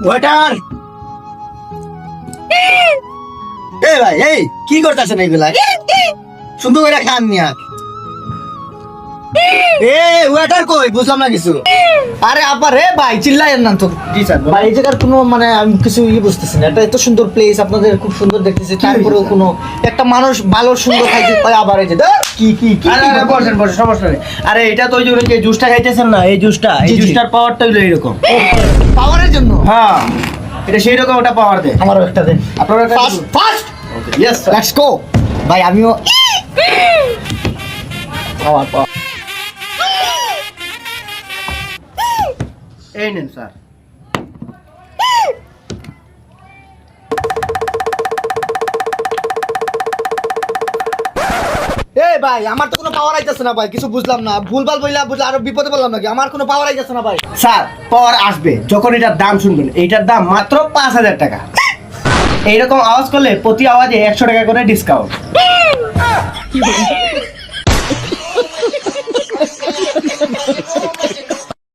Waiter, এই ভাই, এই কি করতেছেন এইগুলা? সুন্দর করে খান নিয়া। এ ওয়েটার কই, বুঝলাম না কিছু। আরে আপা রে ভাই, চিল্লায়েন না তো। জি স্যার। ভাই এই জায়গার কোনো মানে আমি কিছু বুঝতেছি না। এটা এত সুন্দর প্লেস, আপনাদের খুব সুন্দর দেখতেছি, তারপরেও কোনো একটা মানুষ ভালো সুন্দর খাইতে পারে, আবার এই যে কি কি কি আরে আরে বসেন বসেন, সমস্যা নেই। আরে এটা তো ওই যে জুসটা খাইতেছেন না, এই জুসটা, এই জি, জি। জুসটার পাওয়ারটা হইলো এরকম। পাওয়ারের জন্য হ্যাঁ, এটা সেই রকম ওটা পাওয়ার দেয়। আমারও একটা দেন। আপনারা একটা fast fast, yes sir. Let's go. ভাই আমিও পাওয়ার পাওয়ার। এই নেন স্যার। এই ভাই আমার তো কোনো পাওয়ার আইতাছে না ভাই, কিছু বুঝলাম না। ভুলভাল বইলা বুঝলা আরো বিপদে বললাম নাকি? আমার কোনো পাওয়ার আইতাছে না ভাই। স্যার পাওয়ার আসবে যখন এটার দাম শুনবেন। এইটার দাম মাত্র 5,000 টাকা। এইরকম আওয়াজ করলে প্রতি আওয়াজে 100 টাকা করে ডিসকাউন্ট।